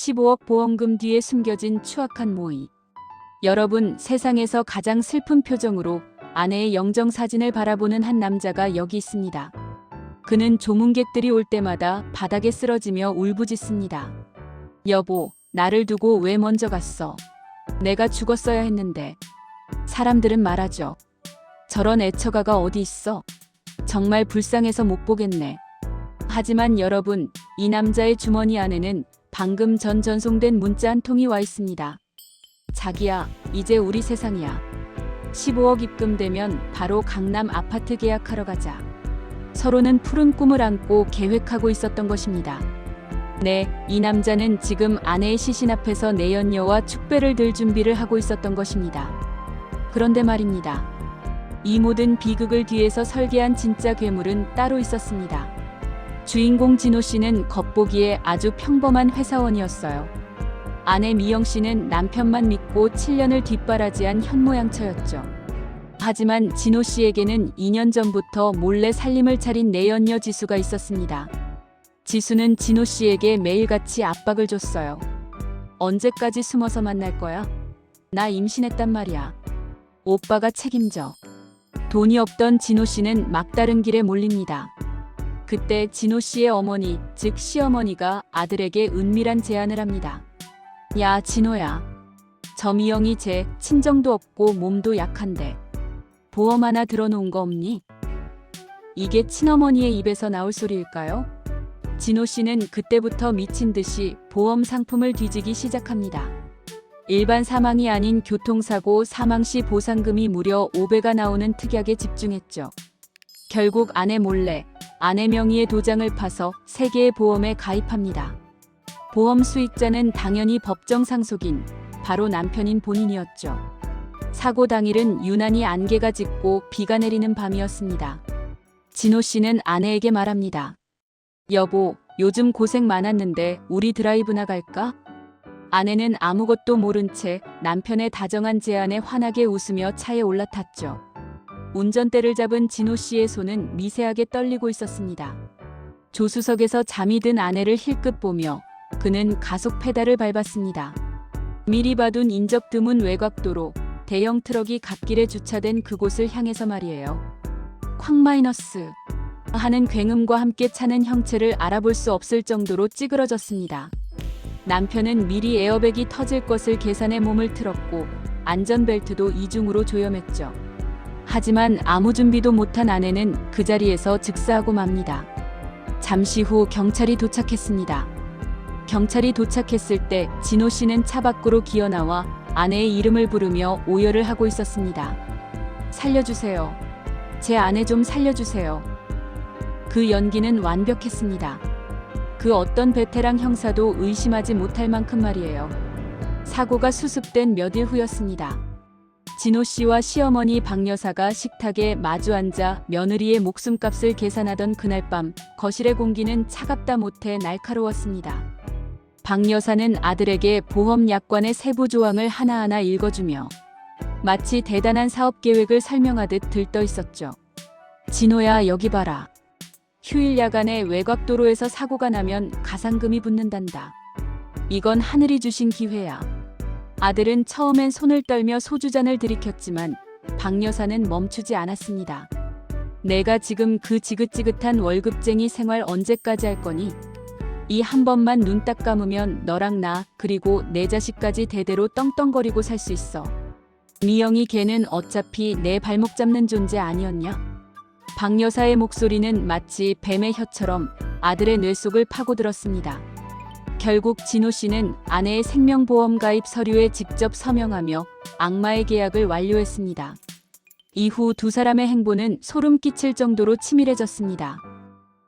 15억 보험금 뒤에 숨겨진 추악한 모의. 여러분, 세상에서 가장 슬픈 표정으로 아내의 영정 사진을 바라보는 한 남자가 여기 있습니다. 그는 조문객들이 올 때마다 바닥에 쓰러지며 울부짖습니다. 여보, 나를 두고 왜 먼저 갔어? 내가 죽었어야 했는데. 사람들은 말하죠. 저런 애처가가 어디 있어? 정말 불쌍해서 못 보겠네. 하지만 여러분, 이 남자의 주머니 안에는 방금 전 전송된 문자 한 통이 와 있습니다. 자기야, 이제 우리 세상이야. 15억 입금되면 바로 강남 아파트 계약하러 가자. 서로는 푸른 꿈을 안고 계획하고 있었던 것입니다. 네, 이 남자는 지금 아내의 시신 앞에서 내연녀와 축배를 들 준비를 하고 있었던 것입니다. 그런데 말입니다. 이 모든 비극을 뒤에서 설계한 진짜 괴물은 따로 있었습니다. 주인공 진호 씨는 겉보기에 아주 평범한 회사원이었어요. 아내 미영 씨는 남편만 믿고 7년을 뒷바라지한 현모양처였죠. 하지만 진호 씨에게는 2년 전부터 몰래 살림을 차린 내연녀 지수가 있었습니다. 지수는 진호 씨에게 매일같이 압박을 줬어요. 언제까지 숨어서 만날 거야? 나 임신했단 말이야. 오빠가 책임져. 돈이 없던 진호 씨는 막다른 길에 몰립니다. 그때 진호 씨의 어머니, 즉 시어머니가 아들에게 은밀한 제안을 합니다. 야, 진호야. 저 미영이 쟤 친정도 없고 몸도 약한데 보험 하나 들어놓은 거 없니? 이게 친어머니의 입에서 나올 소리일까요? 진호 씨는 그때부터 미친 듯이 보험 상품을 뒤지기 시작합니다. 일반 사망이 아닌 교통사고 사망 시 보상금이 무려 5배가 나오는 특약에 집중했죠. 결국 아내 몰래 아내 명의의 도장을 파서 3개의 보험에 가입합니다. 보험 수익자는 당연히 법정 상속인 바로 남편인 본인이었죠. 사고 당일은 유난히 안개가 짙고 비가 내리는 밤이었습니다. 진호 씨는 아내에게 말합니다. 여보, 요즘 고생 많았는데 우리 드라이브나 갈까? 아내는 아무것도 모른 채 남편의 다정한 제안에 환하게 웃으며 차에 올라탔죠. 운전대를 잡은 진호 씨의 손은 미세하게 떨리고 있었습니다. 조수석에서 잠이 든 아내를 힐끗 보며 그는 가속 페달을 밟았습니다. 미리 봐둔 인적 드문 외곽도로 대형 트럭이 갓길에 주차된 그곳을 향해서 말이에요. 쾅 마이너스 하는 굉음과 함께 차는 형체를 알아볼 수 없을 정도로 찌그러졌습니다. 남편은 미리 에어백이 터질 것을 계산해 몸을 틀었고 안전벨트도 이중으로 조염했죠. 하지만 아무 준비도 못한 아내는 그 자리에서 즉사하고 맙니다. 잠시 후 경찰이 도착했습니다. 경찰이 도착했을 때 진호 씨는 차 밖으로 기어나와 아내의 이름을 부르며 오열을 하고 있었습니다. 살려주세요. 제 아내 좀 살려주세요. 그 연기는 완벽했습니다. 그 어떤 베테랑 형사도 의심하지 못할 만큼 말이에요. 사고가 수습된 몇 일 후였습니다. 진호 씨와 시어머니 박 여사가 식탁에 마주 앉아 며느리의 목숨값을 계산하던 그날 밤 거실의 공기는 차갑다 못해 날카로웠습니다. 박 여사는 아들에게 보험 약관의 세부 조항을 하나하나 읽어주며 마치 대단한 사업 계획을 설명하듯 들떠 있었죠. 진호야, 여기 봐라. 휴일 야간에 외곽도로에서 사고가 나면 가상금이 붙는단다. 이건 하늘이 주신 기회야. 아들은 처음엔 손을 떨며 소주잔을 들이켰지만 박 여사는 멈추지 않았습니다. 내가 지금 그 지긋지긋한 월급쟁이 생활 언제까지 할 거니? 이 한 번만 눈 딱 감으면 너랑 나 그리고 내 자식까지 대대로 떵떵거리고 살 수 있어. 미영이 걔는 어차피 내 발목 잡는 존재 아니었냐? 박 여사의 목소리는 마치 뱀의 혀처럼 아들의 뇌 속을 파고들었습니다. 결국 진호 씨는 아내의 생명보험 가입 서류에 직접 서명하며 악마의 계약을 완료했습니다. 이후 두 사람의 행보는 소름 끼칠 정도로 치밀해졌습니다.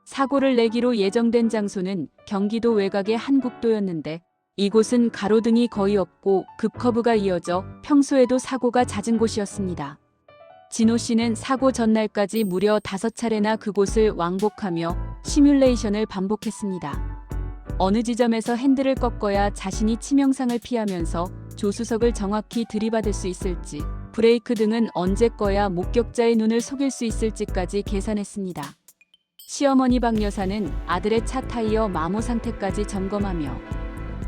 사고를 내기로 예정된 장소는 경기도 외곽의 한 국도였는데 이곳은 가로등이 거의 없고 급커브가 이어져 평소에도 사고가 잦은 곳이었습니다. 진호 씨는 사고 전날까지 무려 5차례나 그곳을 왕복하며 시뮬레이션을 반복했습니다. 어느 지점에서 핸들을 꺾어야 자신이 치명상을 피하면서 조수석을 정확히 들이받을 수 있을지, 브레이크 등은 언제 꺼야 목격자의 눈을 속일 수 있을지까지 계산했습니다. 시어머니 박 여사는 아들의 차 타이어 마모 상태까지 점검하며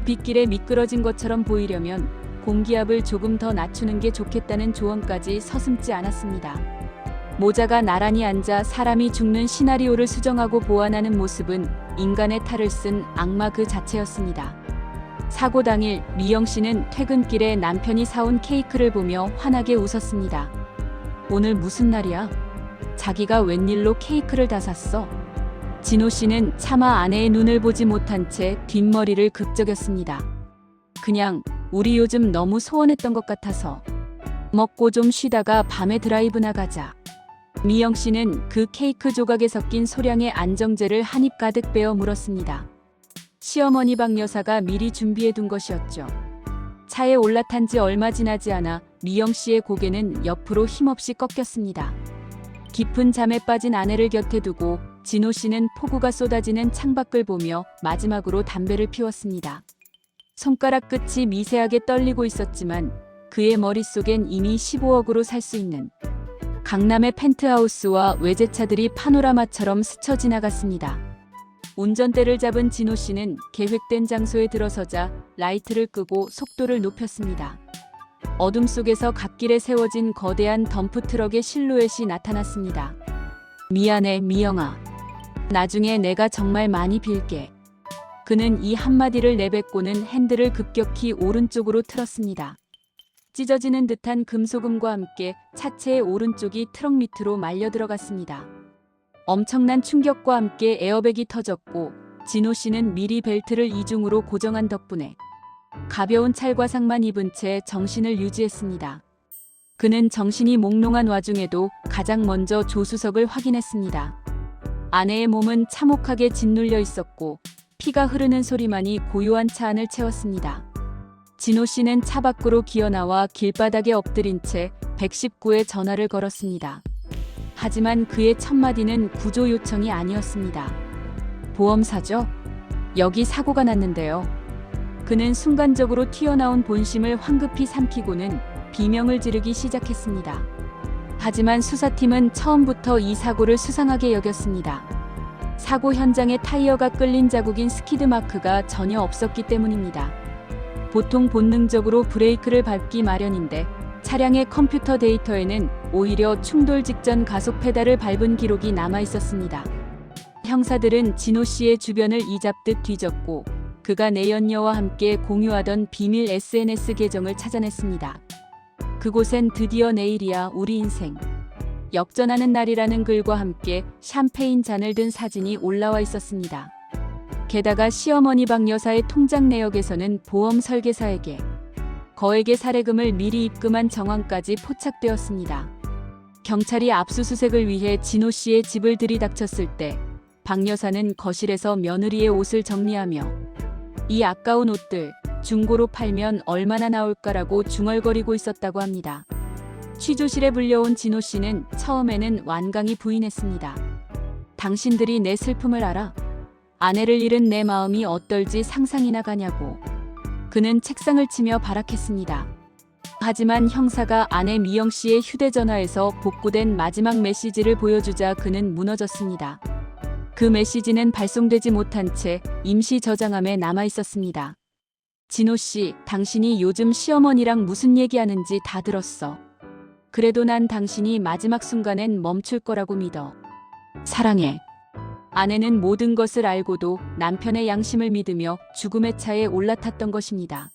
빗길에 미끄러진 것처럼 보이려면 공기압을 조금 더 낮추는 게 좋겠다는 조언까지 서슴지 않았습니다. 모자가 나란히 앉아 사람이 죽는 시나리오를 수정하고 보완하는 모습은 인간의 탈을 쓴 악마 그 자체였습니다. 사고 당일 미영 씨는 퇴근길에 남편이 사온 케이크를 보며 환하게 웃었습니다. 오늘 무슨 날이야? 자기가 웬일로 케이크를 다 샀어? 진호 씨는 차마 아내의 눈을 보지 못한 채 뒷머리를 극적였습니다. 그냥 우리 요즘 너무 소원했던 것 같아서. 먹고 좀 쉬다가 밤에 드라이브나 가자. 미영 씨는 그 케이크 조각에 섞인 소량의 안정제를 한 입 가득 빼어 물었습니다. 시어머니 박 여사가 미리 준비해둔 것이었죠. 차에 올라탄 지 얼마 지나지 않아 미영 씨의 고개는 옆으로 힘없이 꺾였습니다. 깊은 잠에 빠진 아내를 곁에 두고 진호 씨는 폭우가 쏟아지는 창밖을 보며 마지막으로 담배를 피웠습니다. 손가락 끝이 미세하게 떨리고 있었지만 그의 머릿속엔 이미 15억으로 살 수 있는 강남의 펜트하우스와 외제차들이 파노라마처럼 스쳐 지나갔습니다. 운전대를 잡은 진호 씨는 계획된 장소에 들어서자 라이트를 끄고 속도를 높였습니다. 어둠 속에서 갓길에 세워진 거대한 덤프트럭의 실루엣이 나타났습니다. 미안해, 미영아. 나중에 내가 정말 많이 빌게. 그는 이 한마디를 내뱉고는 핸들을 급격히 오른쪽으로 틀었습니다. 찢어지는 듯한 금소금과 함께 차체의 오른쪽이 트럭 밑으로 말려 들어갔습니다. 엄청난 충격과 함께 에어백이 터졌고 진호 씨는 미리 벨트를 이중으로 고정한 덕분에 가벼운 찰과상만 입은 채 정신을 유지했습니다. 그는 정신이 몽롱한 와중에도 가장 먼저 조수석을 확인했습니다. 아내의 몸은 참혹하게 짓눌려 있었고 피가 흐르는 소리만이 고요한 차 안을 채웠습니다. 진호 씨는 차 밖으로 기어나와 길바닥에 엎드린 채 119에 전화를 걸었습니다. 하지만 그의 첫 마디는 구조 요청이 아니었습니다. 보험사죠? 여기 사고가 났는데요. 그는 순간적으로 튀어나온 본심을 황급히 삼키고는 비명을 지르기 시작했습니다. 하지만 수사팀은 처음부터 이 사고를 수상하게 여겼습니다. 사고 현장에 타이어가 끌린 자국인 스키드 마크가 전혀 없었기 때문입니다. 보통 본능적으로 브레이크를 밟기 마련인데 차량의 컴퓨터 데이터에는 오히려 충돌 직전 가속 페달을 밟은 기록이 남아 있었습니다. 형사들은 진호 씨의 주변을 이잡듯 뒤졌고 그가 내연녀와 함께 공유하던 비밀 SNS 계정을 찾아냈습니다. 그곳엔 드디어 내일이야 우리 인생. 역전하는 날이라는 글과 함께 샴페인 잔을 든 사진이 올라와 있었습니다. 게다가 시어머니 박 여사의 통장 내역에서는 보험 설계사에게 거액의 사례금을 미리 입금한 정황까지 포착되었습니다. 경찰이 압수수색을 위해 진호 씨의 집을 들이닥쳤을 때 박 여사는 거실에서 며느리의 옷을 정리하며 이 아까운 옷들 중고로 팔면 얼마나 나올까라고 중얼거리고 있었다고 합니다. 취조실에 불려온 진호 씨는 처음에는 완강히 부인했습니다. 당신들이 내 슬픔을 알아? 아내를 잃은 내 마음이 어떨지 상상이나 가냐고. 그는 책상을 치며 발악했습니다. 하지만 형사가 아내 미영 씨의 휴대전화에서 복구된 마지막 메시지를 보여주자 그는 무너졌습니다. 그 메시지는 발송되지 못한 채 임시 저장함에 남아 있었습니다. 진호 씨, 당신이 요즘 시어머니랑 무슨 얘기하는지 다 들었어. 그래도 난 당신이 마지막 순간엔 멈출 거라고 믿어. 사랑해. 아내는 모든 것을 알고도 남편의 양심을 믿으며 죽음의 차에 올라탔던 것입니다.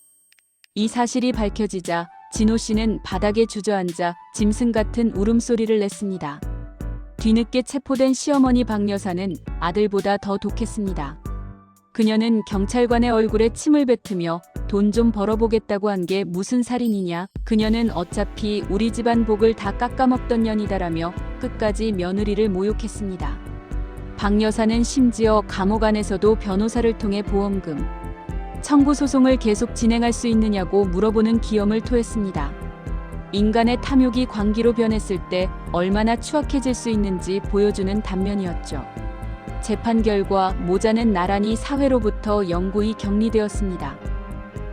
이 사실이 밝혀지자 진호 씨는 바닥에 주저앉아 짐승 같은 울음소리를 냈습니다. 뒤늦게 체포된 시어머니 박 여사는 아들보다 더 독했습니다. 그녀는 경찰관의 얼굴에 침을 뱉으며 돈 좀 벌어보겠다고 한 게 무슨 살인이냐. 그녀는 어차피 우리 집안 복을 다 깎아먹던 년이다라며 끝까지 며느리를 모욕했습니다. 박 여사는 심지어 감옥 안에서도 변호사를 통해 보험금 청구 소송을 계속 진행할 수 있느냐고 물어보는 기염을 토했습니다. 인간의 탐욕이 광기로 변했을 때 얼마나 추악해질 수 있는지 보여주는 단면이었죠. 재판 결과 모자는 나란히 사회로부터 영구히 격리되었습니다.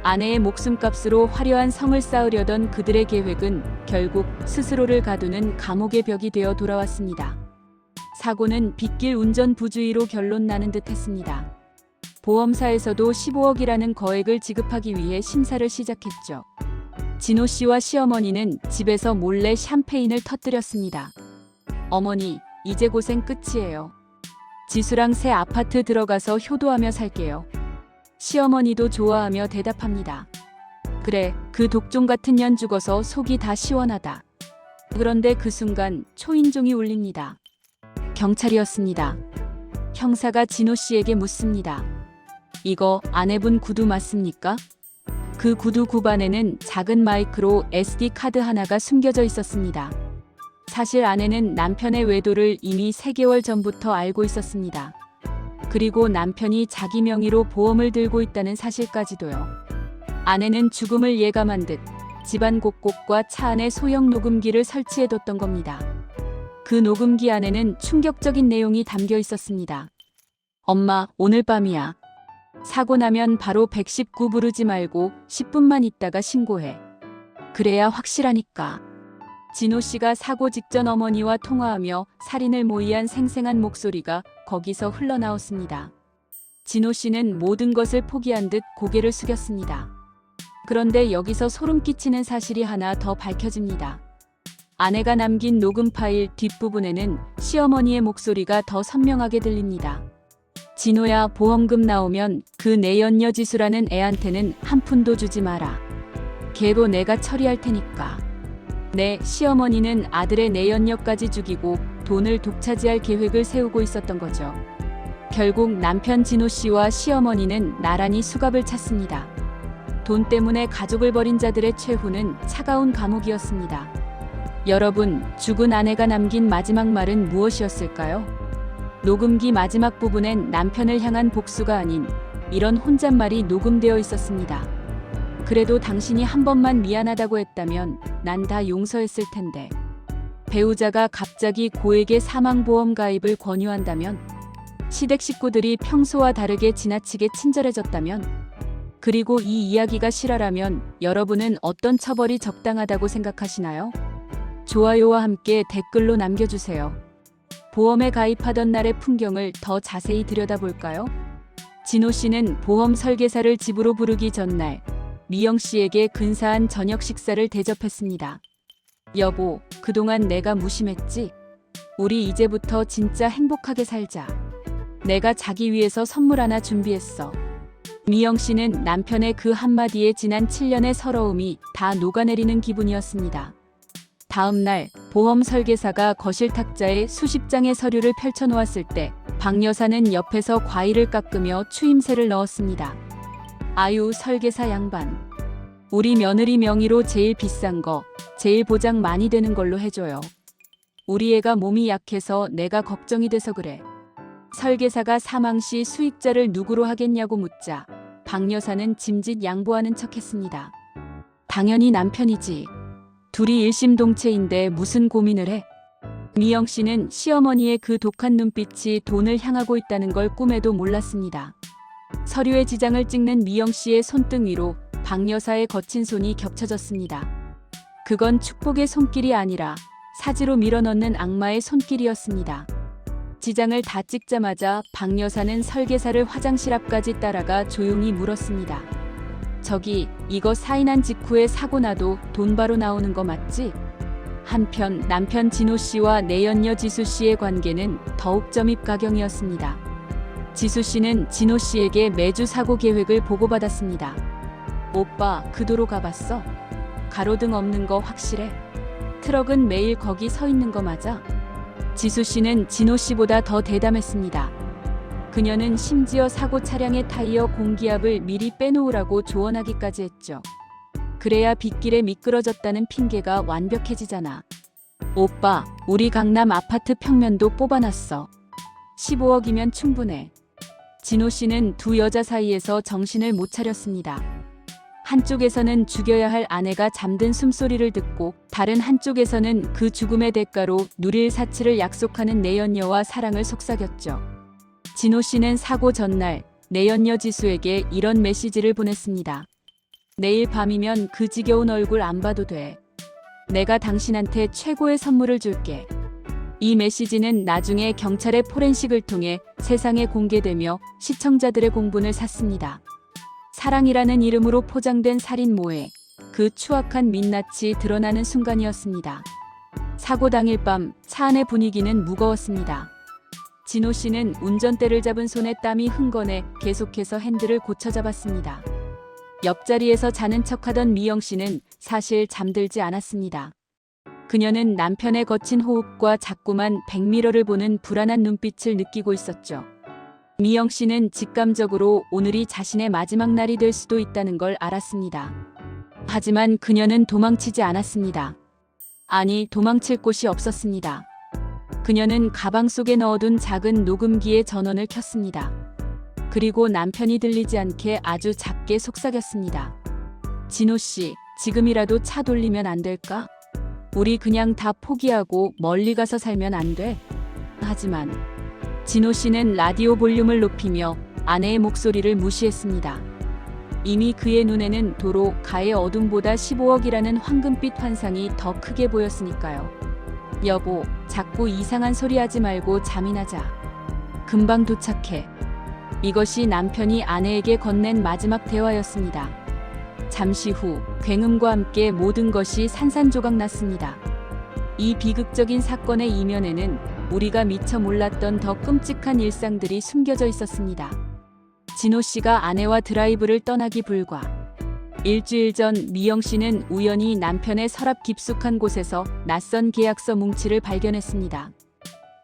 아내의 목숨값으로 화려한 성을 쌓으려던 그들의 계획은 결국 스스로를 가두는 감옥의 벽이 되어 돌아왔습니다. 사고는 빗길 운전 부주의로 결론 나는 듯 했습니다. 보험사에서도 15억이라는 거액을 지급하기 위해 심사를 시작했죠. 진호 씨와 시어머니는 집에서 몰래 샴페인을 터뜨렸습니다. 어머니, 이제 고생 끝이에요. 지수랑 새 아파트 들어가서 효도하며 살게요. 시어머니도 좋아하며 대답합니다. 그래, 그 독종 같은 년 죽어서 속이 다 시원하다. 그런데 그 순간 초인종이 울립니다. 경찰이었습니다. 형사가 진호 씨에게 묻습니다. 이거 아내분 구두 맞습니까? 그 구두 굽안에는 작은 마이크로 SD 카드 하나가 숨겨져 있었습니다. 사실 아내는 남편의 외도를 이미 3개월 전부터 알고 있었습니다. 그리고 남편이 자기 명의로 보험을 들고 있다는 사실까지도요. 아내는 죽음을 예감한 듯 집안 곳곳과 차 안에 소형 녹음기를 설치해뒀던 겁니다. 그 녹음기 안에는 충격적인 내용이 담겨 있었습니다. 엄마, 오늘 밤이야. 사고 나면 바로 119 부르지 말고 10분만 있다가 신고해. 그래야 확실하니까. 진호 씨가 사고 직전 어머니와 통화하며 살인을 모의한 생생한 목소리가 거기서 흘러나왔습니다. 진호 씨는 모든 것을 포기한 듯 고개를 숙였습니다. 그런데 여기서 소름 끼치는 사실이 하나 더 밝혀집니다. 아내가 남긴 녹음 파일 뒷부분에는 시어머니의 목소리가 더 선명하게 들립니다. 진호야, 보험금 나오면 그 내연녀 지수라는 애한테는 한 푼도 주지 마라. 걔로 내가 처리할 테니까. 네, 시어머니는 아들의 내연녀까지 죽이고 돈을 독차지할 계획을 세우고 있었던 거죠. 결국 남편 진호 씨와 시어머니는 나란히 수갑을 찼습니다. 돈 때문에 가족을 버린 자들의 최후는 차가운 감옥이었습니다. 여러분, 죽은 아내가 남긴 마지막 말은 무엇이었을까요? 녹음기 마지막 부분엔 남편을 향한 복수가 아닌 이런 혼잣말이 녹음되어 있었습니다. 그래도 당신이 한 번만 미안하다고 했다면 난 다 용서했을 텐데. 배우자가 갑자기 고액의 사망보험 가입을 권유한다면? 시댁 식구들이 평소와 다르게 지나치게 친절해졌다면? 그리고 이 이야기가 실화라면 여러분은 어떤 처벌이 적당하다고 생각하시나요? 좋아요와 함께 댓글로 남겨주세요. 보험에 가입하던 날의 풍경을 더 자세히 들여다볼까요? 진호 씨는 보험 설계사를 집으로 부르기 전날 미영 씨에게 근사한 저녁 식사를 대접했습니다. 여보, 그동안 내가 무심했지? 우리 이제부터 진짜 행복하게 살자. 내가 자기 위해서 선물 하나 준비했어. 미영 씨는 남편의 그 한마디에 지난 7년의 서러움이 다 녹아내리는 기분이었습니다. 다음 날 보험 설계사가 거실 탁자에 수십 장의 서류를 펼쳐놓았을 때 박 여사는 옆에서 과일을 깎으며 추임새를 넣었습니다. 아유, 설계사 양반. 우리 며느리 명의로 제일 비싼 거, 제일 보장 많이 되는 걸로 해줘요. 우리 애가 몸이 약해서 내가 걱정이 돼서 그래. 설계사가 사망 시 수익자를 누구로 하겠냐고 묻자 박 여사는 짐짓 양보하는 척했습니다. 당연히 남편이지. 둘이 일심동체인데 무슨 고민을 해? 미영 씨는 시어머니의 그 독한 눈빛이 돈을 향하고 있다는 걸 꿈에도 몰랐습니다. 서류에 지장을 찍는 미영 씨의 손등 위로 박 여사의 거친 손이 겹쳐졌습니다. 그건 축복의 손길이 아니라 사지로 밀어넣는 악마의 손길이었습니다. 지장을 다 찍자마자 박 여사는 설계사를 화장실 앞까지 따라가 조용히 물었습니다. 저기, 이거 사인한 직후에 사고 나도 돈 바로 나오는 거 맞지? 한편 남편 진호 씨와 내연녀 지수 씨의 관계는 더욱 점입가경이었습니다. 지수 씨는 진호 씨에게 매주 사고 계획을 보고받았습니다. 오빠, 그 도로 가봤어? 가로등 없는 거 확실해? 트럭은 매일 거기 서 있는 거 맞아? 지수 씨는 진호 씨보다 더 대담했습니다. 그녀는 심지어 사고 차량의 타이어 공기압을 미리 빼놓으라고 조언하기까지 했죠. 그래야 빗길에 미끄러졌다는 핑계가 완벽해지잖아. 오빠, 우리 강남 아파트 평면도 뽑아놨어. 15억이면 충분해. 진호 씨는 두 여자 사이에서 정신을 못 차렸습니다. 한쪽에서는 죽여야 할 아내가 잠든 숨소리를 듣고 다른 한쪽에서는 그 죽음의 대가로 누릴 사치를 약속하는 내연녀와 사랑을 속삭였죠. 진호 씨는 사고 전날 내연녀 지수에게 이런 메시지를 보냈습니다. 내일 밤이면 그 지겨운 얼굴 안 봐도 돼. 내가 당신한테 최고의 선물을 줄게. 이 메시지는 나중에 경찰의 포렌식을 통해 세상에 공개되며 시청자들의 공분을 샀습니다. 사랑이라는 이름으로 포장된 살인모에 그 추악한 민낯이 드러나는 순간이었습니다. 사고 당일 밤 차 안의 분위기는 무거웠습니다. 진호 씨는 운전대를 잡은 손에 땀이 흥건해 계속해서 핸들을 고쳐 잡았습니다. 옆자리에서 자는 척하던 미영 씨는 사실 잠들지 않았습니다. 그녀는 남편의 거친 호흡과 자꾸만 백미러를 보는 불안한 눈빛을 느끼고 있었죠. 미영 씨는 직감적으로 오늘이 자신의 마지막 날이 될 수도 있다는 걸 알았습니다. 하지만 그녀는 도망치지 않았습니다. 아니, 도망칠 곳이 없었습니다. 그녀는 가방 속에 넣어둔 작은 녹음기에 전원을 켰습니다. 그리고 남편이 들리지 않게 아주 작게 속삭였습니다. 진호 씨, 지금이라도 차 돌리면 안 될까? 우리 그냥 다 포기하고 멀리 가서 살면 안 돼? 하지만 진호 씨는 라디오 볼륨을 높이며 아내의 목소리를 무시했습니다. 이미 그의 눈에는 도로 가의 어둠보다 15억이라는 황금빛 환상이 더 크게 보였으니까요. 여보, 자꾸 이상한 소리 하지 말고 잠이나 자. 금방 도착해. 이것이 남편이 아내에게 건넨 마지막 대화였습니다. 잠시 후 굉음과 함께 모든 것이 산산조각 났습니다. 이 비극적인 사건의 이면에는 우리가 미처 몰랐던 더 끔찍한 일상들이 숨겨져 있었습니다. 진호 씨가 아내와 드라이브를 떠나기 불과 일주일 전 미영 씨는 우연히 남편의 서랍 깊숙한 곳에서 낯선 계약서 뭉치를 발견했습니다.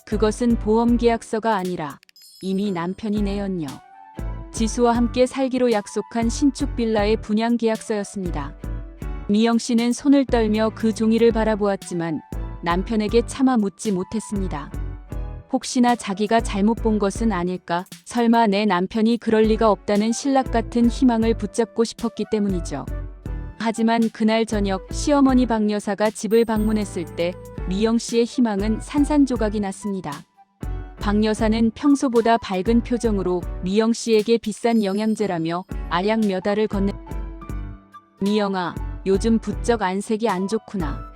그것은 보험 계약서가 아니라 이미 남편이 내연녀 지수와 함께 살기로 약속한 신축 빌라의 분양 계약서였습니다. 미영 씨는 손을 떨며 그 종이를 바라보았지만 남편에게 차마 묻지 못했습니다. 혹시나 자기가 잘못 본 것은 아닐까? 설마 내 남편이 그럴 리가 없다는 신락 같은 희망을 붙잡고 싶었기 때문이죠. 하지만 그날 저녁 시어머니 박 여사가 집을 방문했을 때 미영 씨의 희망은 산산조각이 났습니다. 박 여사는 평소보다 밝은 표정으로 미영 씨에게 비싼 영양제라며 알약 몇 알을 건네. 미영아, 요즘 부쩍 안색이 안 좋구나.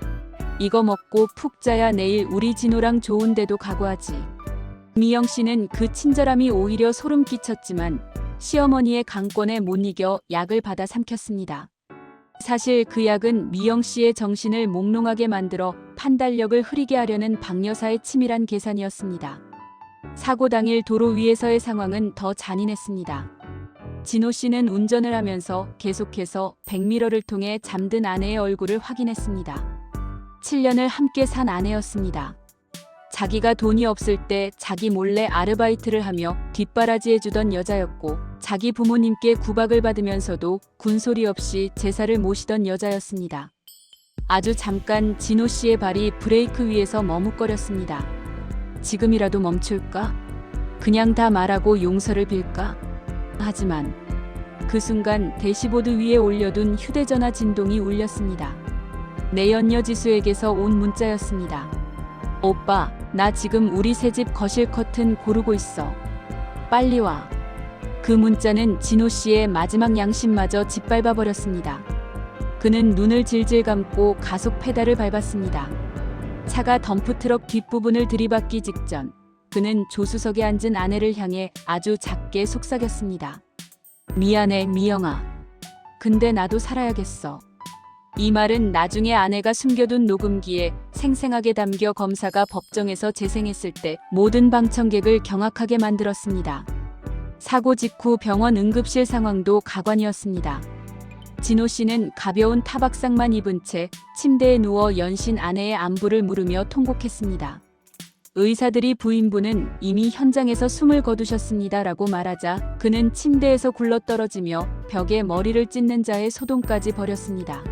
이거 먹고 푹 자야 내일 우리 진호랑 좋은 데도 가고 하지. 미영 씨는 그 친절함이 오히려 소름 끼쳤지만 시어머니의 강권에 못 이겨 약을 받아 삼켰습니다. 사실 그 약은 미영 씨의 정신을 몽롱하게 만들어 판단력을 흐리게 하려는 박 여사의 치밀한 계산이었습니다. 사고 당일 도로 위에서의 상황은 더 잔인했습니다. 진호 씨는 운전을 하면서 계속해서 백미러를 통해 잠든 아내의 얼굴을 확인했습니다. 7년을 함께 산 아내였습니다. 자기가 돈이 없을 때 자기 몰래 아르바이트를 하며 뒷바라지해주던 여자였고 자기 부모님께 구박을 받으면서도 군소리 없이 제사를 모시던 여자였습니다. 아주 잠깐 진호 씨의 발이 브레이크 위에서 머뭇거렸습니다. 지금이라도 멈출까? 그냥 다 말하고 용서를 빌까? 하지만 그 순간 대시보드 위에 올려둔 휴대전화 진동이 울렸습니다. 내연녀 지수에게서 온 문자였습니다. 오빠, 나 지금 우리 새집 거실 커튼 고르고 있어. 빨리 와. 그 문자는 진호 씨의 마지막 양심마저 짓밟아 버렸습니다. 그는 눈을 질질 감고 가속 페달을 밟았습니다. 차가 덤프트럭 뒷부분을 들이받기 직전 그는 조수석에 앉은 아내를 향해 아주 작게 속삭였습니다. 미안해, 미영아. 근데 나도 살아야겠어. 이 말은 나중에 아내가 숨겨둔 녹음기에 생생하게 담겨 검사가 법정에서 재생했을 때 모든 방청객을 경악하게 만들었습니다. 사고 직후 병원 응급실 상황도 가관이었습니다. 진호 씨는 가벼운 타박상만 입은 채 침대에 누워 연신 아내의 안부를 물으며 통곡했습니다. 의사들이 부인분은 이미 현장에서 숨을 거두셨습니다라고 말하자 그는 침대에서 굴러떨어지며 벽에 머리를 찢는 자의 소동까지 벌였습니다.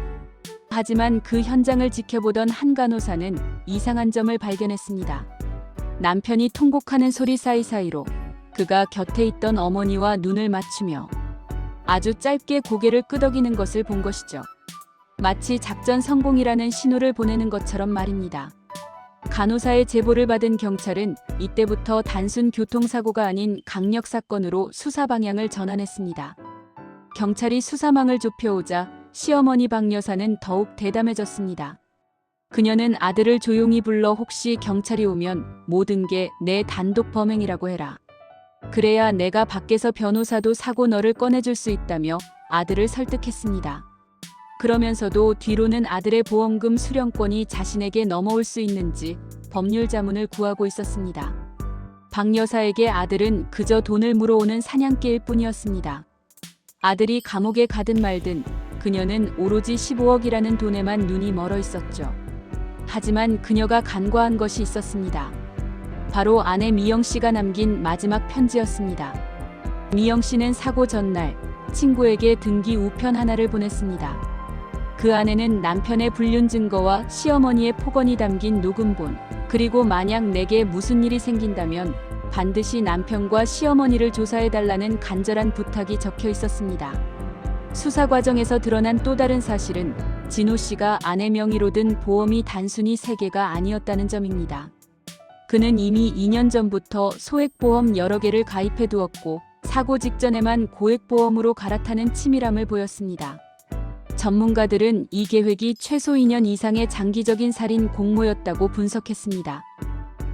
하지만 그 현장을 지켜보던 한 간호사는 이상한 점을 발견했습니다. 남편이 통곡하는 소리 사이사이로 그가 곁에 있던 어머니와 눈을 맞추며 아주 짧게 고개를 끄덕이는 것을 본 것이죠. 마치 작전 성공이라는 신호를 보내는 것처럼 말입니다. 간호사의 제보를 받은 경찰은 이때부터 단순 교통사고가 아닌 강력 사건으로 수사 방향을 전환했습니다. 경찰이 수사망을 좁혀오자 시어머니 박 여사는 더욱 대담해졌습니다. 그녀는 아들을 조용히 불러 혹시 경찰이 오면 모든 게 내 단독 범행이라고 해라. 그래야 내가 밖에서 변호사도 사고 너를 꺼내줄 수 있다며 아들을 설득했습니다. 그러면서도 뒤로는 아들의 보험금 수령권이 자신에게 넘어올 수 있는지 법률 자문을 구하고 있었습니다. 박 여사에게 아들은 그저 돈을 물어오는 사냥개일 뿐이었습니다. 아들이 감옥에 가든 말든 그녀는 오로지 15억이라는 돈에만 눈이 멀어 있었죠. 하지만 그녀가 간과한 것이 있었습니다. 바로 아내 미영 씨가 남긴 마지막 편지였습니다. 미영 씨는 사고 전날 친구에게 등기 우편 하나를 보냈습니다. 그 안에는 남편의 불륜 증거와 시어머니의 폭언이 담긴 녹음본, 그리고 만약 내게 무슨 일이 생긴다면 반드시 남편과 시어머니를 조사해달라는 간절한 부탁이 적혀 있었습니다. 수사 과정에서 드러난 또 다른 사실은 진호 씨가 아내 명의로 든 보험이 단순히 3개가 아니었다는 점입니다. 그는 이미 2년 전부터 소액보험 여러 개를 가입해 두었고 사고 직전에만 고액보험으로 갈아타는 치밀함을 보였습니다. 전문가들은 이 계획이 최소 2년 이상의 장기적인 살인 공모였다고 분석했습니다.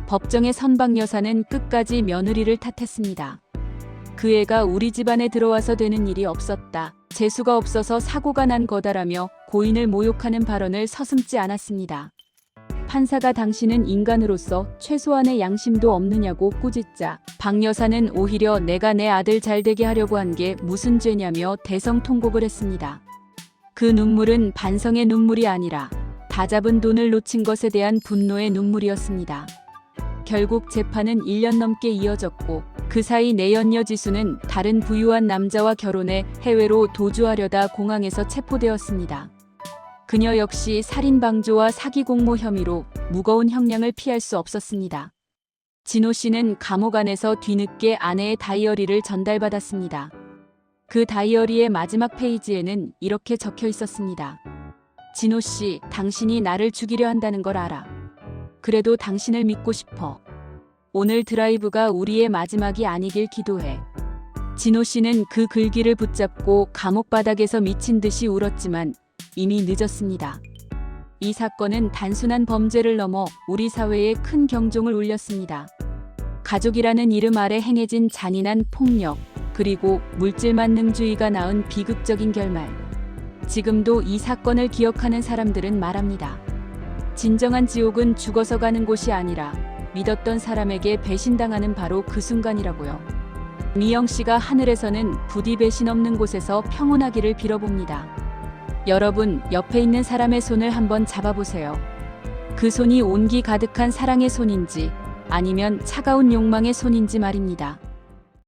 법정의 선박 여사는 끝까지 며느리를 탓했습니다. 그 애가 우리 집안에 들어와서 되는 일이 없었다. 재수가 없어서 사고가 난 거다라며 고인을 모욕하는 발언을 서슴지 않았습니다. 판사가 당신은 인간으로서 최소한의 양심도 없느냐고 꾸짖자 박 여사는 오히려 내가 내 아들 잘 되게 하려고 한 게 무슨 죄냐며 대성통곡을 했습니다. 그 눈물은 반성의 눈물이 아니라 다 잡은 돈을 놓친 것에 대한 분노의 눈물이었습니다. 결국 재판은 1년 넘게 이어졌고 그 사이 내연녀 지수는 다른 부유한 남자와 결혼해 해외로 도주하려다 공항에서 체포되었습니다. 그녀 역시 살인 방조와 사기 공모 혐의로 무거운 형량을 피할 수 없었습니다. 진호 씨는 감옥 안에서 뒤늦게 아내의 다이어리를 전달받았습니다. 그 다이어리의 마지막 페이지에는 이렇게 적혀 있었습니다. 진호 씨, 당신이 나를 죽이려 한다는 걸 알아. 그래도 당신을 믿고 싶어. 오늘 드라이브가 우리의 마지막이 아니길 기도해. 진호 씨는 그 글귀를 붙잡고 감옥 바닥에서 미친 듯이 울었지만 이미 늦었습니다. 이 사건은 단순한 범죄를 넘어 우리 사회에 큰 경종을 울렸습니다. 가족이라는 이름 아래 행해진 잔인한 폭력, 그리고 물질 만능주의가 낳은 비극적인 결말. 지금도 이 사건을 기억하는 사람들은 말합니다. 진정한 지옥은 죽어서 가는 곳이 아니라 믿었던 사람에게 배신당하는 바로 그 순간이라고요. 미영 씨가 하늘에서는 부디 배신 없는 곳에서 평온하기를 빌어봅니다. 여러분, 옆에 있는 사람의 손을 한번 잡아보세요. 그 손이 온기 가득한 사랑의 손인지 아니면 차가운 욕망의 손인지 말입니다.